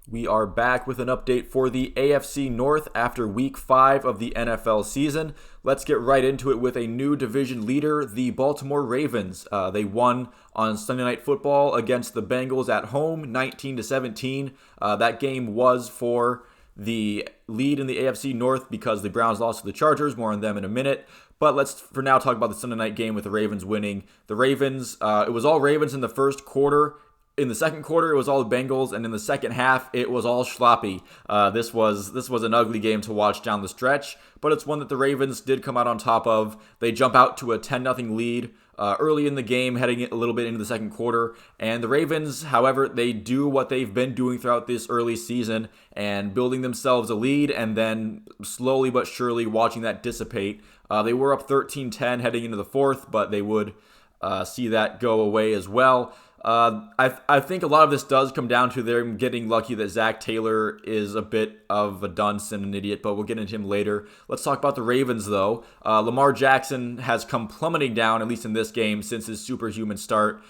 We are back with an update for the AFC North after week 5 of the NFL season. Let's get right into it with a new division leader, the Baltimore Ravens. They won on Sunday Night Football against the Bengals at home, 19-17. That game was for the lead in the AFC North because the Browns lost to the Chargers. More on them in a minute. But let's for now talk about the Sunday night game with the Ravens winning. The Ravens, it was all Ravens in the first quarter. In the second quarter, it was all the Bengals, and in the second half, it was all sloppy. This was an ugly game to watch down the stretch, but it's one that the Ravens did come out on top of. They jump out to a 10-0 lead early in the game, heading a little bit into the second quarter. And the Ravens, however, they do what they've been doing throughout this early season and building themselves a lead and then slowly but surely watching that dissipate. They were up 13-10 heading into the fourth, but they would see that go away as well. I think a lot of this does come down to them getting lucky that Zach Taylor is a bit of a dunce and an idiot, but we'll get into him later. Let's talk about the Ravens, though. Lamar Jackson has come plummeting down, at least in this game, since his superhuman start.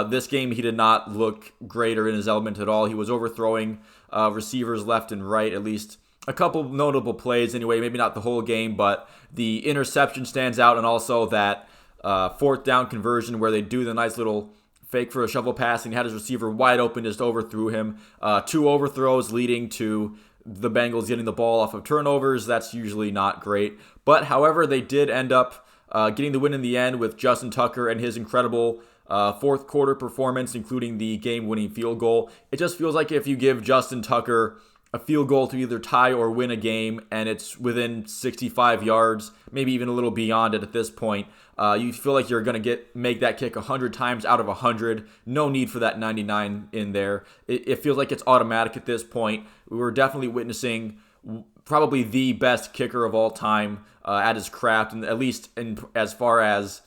This game, he did not look great or in his element at all. He was overthrowing receivers left and right, at least a couple notable plays anyway, maybe not the whole game, but the interception stands out, and also that fourth down conversion where they do the nice little fake for a shovel pass, and he had his receiver wide open, just overthrew him. Two overthrows leading to the Bengals getting the ball off of turnovers. That's usually not great. But, however, they did end up getting the win in the end with Justin Tucker and his incredible fourth quarter performance, including the game-winning field goal. It just feels like if you give Justin Tucker a field goal to either tie or win a game, and it's within 65 yards, maybe even a little beyond it at this point, you feel like you're going to make that kick 100 times out of 100. No need for that 99 in there. It feels like it's automatic at this point. We were definitely witnessing probably the best kicker of all time at his craft, and at least as far as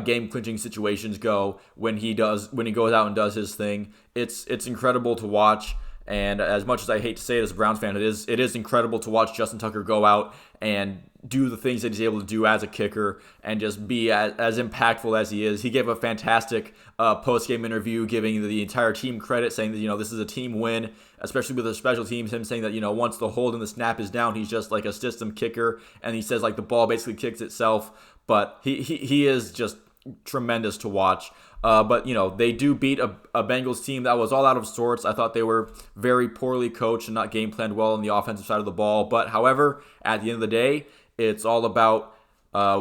game-clinching situations go, when he goes out and does his thing. It's incredible to watch. And as much as I hate to say it as a Browns fan, it is incredible to watch Justin Tucker go out and do the things that he's able to do as a kicker and just be as impactful as he is. He gave a fantastic post-game interview, giving the entire team credit, saying that, this is a team win, especially with the special teams. Him saying that, once the hold and the snap is down, he's just like a system kicker. And he says, like, the ball basically kicks itself. But he is just tremendous to watch. But, they do beat a Bengals team that was all out of sorts. I thought they were very poorly coached and not game planned well on the offensive side of the ball. But, however, at the end of the day, it's all about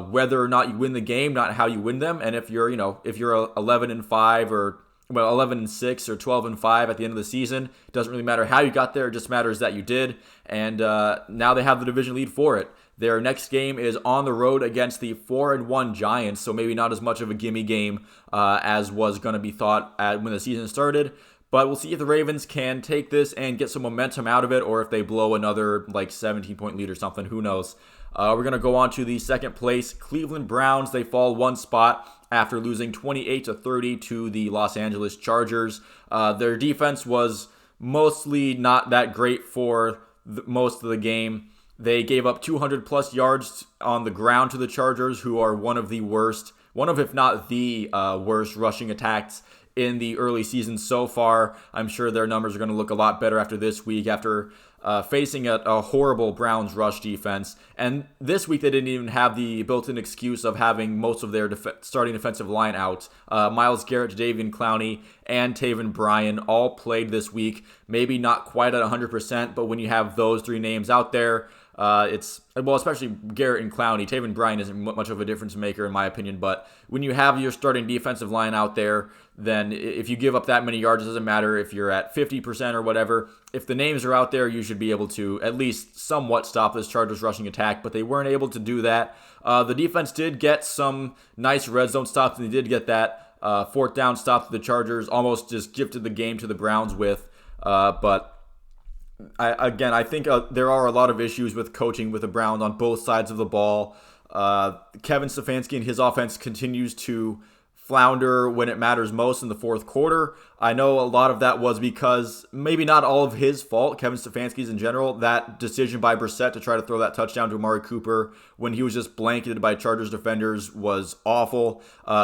whether or not you win the game, not how you win them. And if you're 11-5 or 11-6 or 12-5 at the end of the season, it doesn't really matter how you got there. It just matters that you did. And now they have the division lead for it. Their next game is on the road against the 4-1 Giants, so maybe not as much of a gimme game as was going to be thought when the season started. But we'll see if the Ravens can take this and get some momentum out of it, or if they blow another 17-point lead or something. Who knows? We're going to go on to the second place Cleveland Browns. They fall one spot after losing 28-30 to the Los Angeles Chargers. Their defense was mostly not that great for most of the game. They gave up 200-plus yards on the ground to the Chargers, who are one of if not the worst rushing attacks in the early season so far. I'm sure their numbers are going to look a lot better after this week, after facing a horrible Browns rush defense. And this week they didn't even have the built-in excuse of having most of their starting defensive line out. Myles Garrett, Jadeveon Clowney, and Taven Bryan all played this week. Maybe not quite at 100%, but when you have those three names out there, especially Garrett and Clowney. Taven Bryan isn't much of a difference maker in my opinion, but when you have your starting defensive line out there, then if you give up that many yards, it doesn't matter if you're at 50% or whatever. If the names are out there, you should be able to at least somewhat stop this Chargers rushing attack, but they weren't able to do that. The defense did get some nice red zone stops, and they did get that fourth down stop that the Chargers almost just gifted the game to the Browns with, but I think there are a lot of issues with coaching with the Browns on both sides of the ball. Kevin Stefanski and his offense continues to flounder when it matters most in the fourth quarter. I know a lot of that was because maybe not all of his fault, Kevin Stefanski's in general. That decision by Brissett to try to throw that touchdown to Amari Cooper when he was just blanketed by Chargers defenders was awful.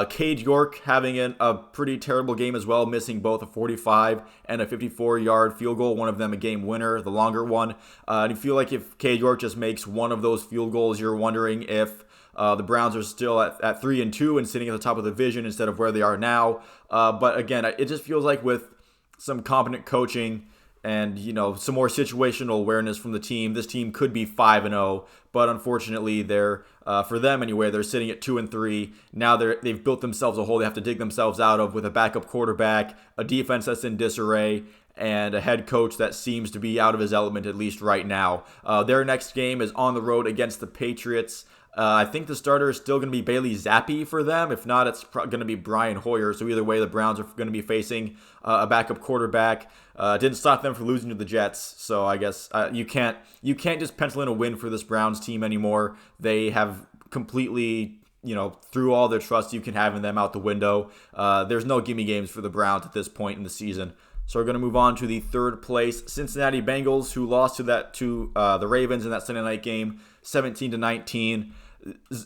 Cade York having a pretty terrible game as well, missing both a 45 and a 54-yard field goal, one of them a game winner, the longer one. And you feel like if Cade York just makes one of those field goals, you're wondering if the Browns are still at 3-2 and sitting at the top of the division instead of where they are now. But again, it just feels like with some competent coaching and some more situational awareness from the team, this team could be 5-0. But unfortunately, they're for them anyway, they're sitting at 2-3. Now they've built themselves a hole they have to dig themselves out of with a backup quarterback, a defense that's in disarray, and a head coach that seems to be out of his element, at least right now. Their next game is on the road against the Patriots. I think the starter is still going to be Bailey Zappi for them. If not, it's going to be Brian Hoyer. So either way, the Browns are going to be facing a backup quarterback. Didn't stop them from losing to the Jets. So I guess you can't just pencil in a win for this Browns team anymore. They have completely threw all their trust you can have in them out the window. There's no gimme games for the Browns at this point in the season. So we're going to move on to the third place Cincinnati Bengals, who lost to the Ravens in that Sunday night game, 17-19.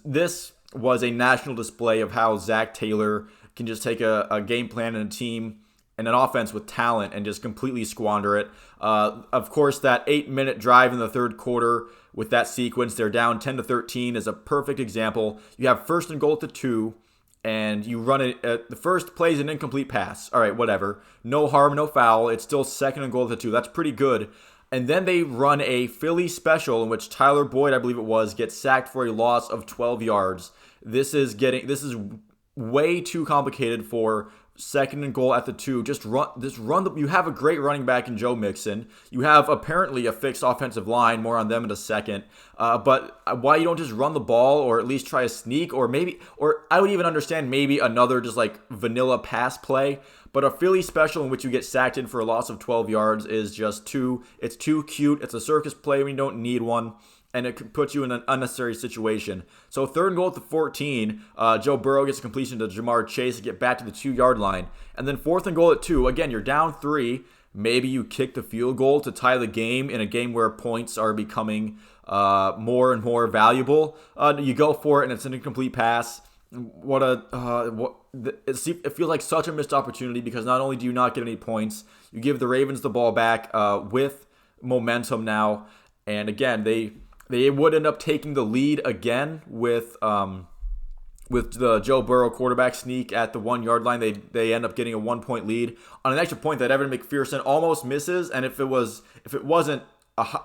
This was a national display of how Zach Taylor can just take a game plan and a team and an offense with talent and just completely squander it. Of course, that 8-minute drive in the third quarter with that sequence, they're down 10-13, is a perfect example. You have first and goal at the 2. And you run it. The first play is an incomplete pass. All right, whatever. No harm, no foul. It's still second and goal at the 2. That's pretty good. And then they run a Philly special in which Tyler Boyd, I believe it was, gets sacked for a loss of 12 yards. This is way too complicated for second and goal at the 2. Just run. You have a great running back in Joe Mixon. You have apparently a fixed offensive line. More on them in a second. But why you don't just run the ball or at least try a sneak or I would even understand maybe another just like vanilla pass play. But a Philly special in which you get sacked in for a loss of 12 yards is just it's too cute. It's a circus play when you don't need one. And it could put you in an unnecessary situation. So third and goal at the 14, Joe Burrow gets a completion to Jamar Chase to get back to the 2-yard line. And then fourth and goal at 2, again, you're down 3. Maybe you kick the field goal to tie the game in a game where points are becoming more and more valuable. You go for it, and it's an incomplete pass. It feels like such a missed opportunity because not only do you not get any points, you give the Ravens the ball back with momentum now. And again, they would end up taking the lead again with the Joe Burrow quarterback sneak at the 1-yard line. They end up getting a 1-point lead on an extra point that Evan McPherson almost misses. And if it wasn't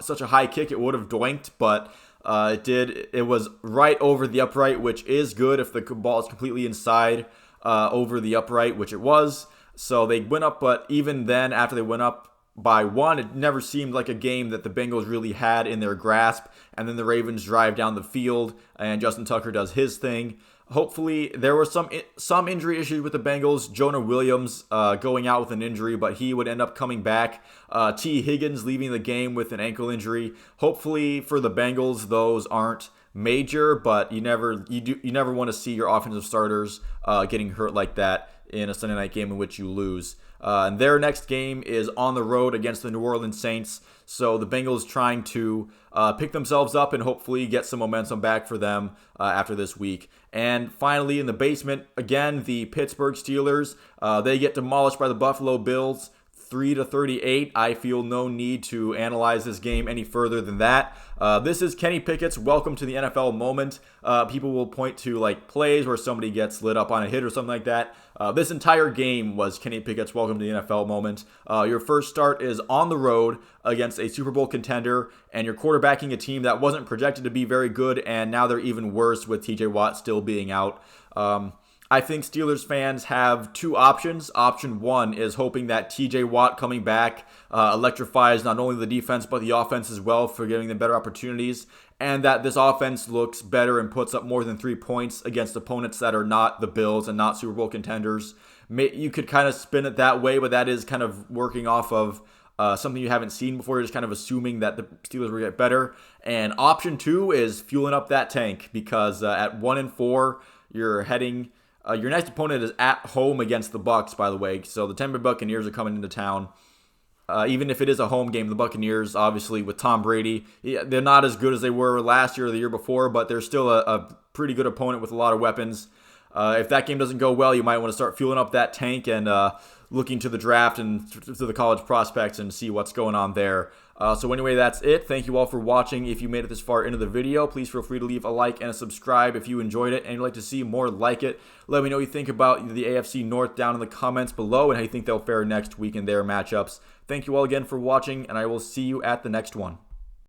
such a high kick, it would have doinked, but it did. It was right over the upright, which is good if the ball is completely inside over the upright, which it was. So they went up, but even then, after they went up by 1, it never seemed like a game that the Bengals really had in their grasp. And then the Ravens drive down the field, and Justin Tucker does his thing. Hopefully, there were some injury issues with the Bengals. Jonah Williams going out with an injury, but he would end up coming back. T. Higgins leaving the game with an ankle injury. Hopefully for the Bengals, those aren't major, but you never want to see your offensive starters getting hurt like that in a Sunday night game in which you lose. And their next game is on the road against the New Orleans Saints. So the Bengals trying to pick themselves up and hopefully get some momentum back for them after this week. And finally, in the basement, again, the Pittsburgh Steelers. They get demolished by the Buffalo Bills, 3-38. I feel no need to analyze this game any further than that. This is Kenny Pickett's welcome to the NFL moment. People will point to like plays where somebody gets lit up on a hit or something like that. This entire game was Kenny Pickett's welcome to the NFL moment. Your first start is on the road against a Super Bowl contender, and you're quarterbacking a team that wasn't projected to be very good, and now they're even worse with TJ Watt still being out. I think Steelers fans have two options. Option one is hoping that TJ Watt coming back electrifies not only the defense but the offense as well for giving them better opportunities, and that this offense looks better and puts up more than 3 points against opponents that are not the Bills and not Super Bowl contenders. You could kind of spin it that way, but that is kind of working off of something you haven't seen before. You're just kind of assuming that the Steelers will get better. And option two is fueling up that tank because at 1-4, you're heading Your next opponent is at home against the Bucs, by the way. So the Tampa Bay Buccaneers are coming into town. Even if it is a home game, the Buccaneers, obviously, with Tom Brady, they're not as good as they were last year or the year before, but they're still a pretty good opponent with a lot of weapons. If that game doesn't go well, you might want to start fueling up that tank and looking to the draft and to the college prospects and see what's going on there. So anyway, that's it. Thank you all for watching. If you made it this far into the video, please feel free to leave a like and a subscribe if you enjoyed it and you'd like to see more like it. Let me know what you think about the AFC North down in the comments below and how you think they'll fare next week in their matchups. Thank you all again for watching, and I will see you at the next one.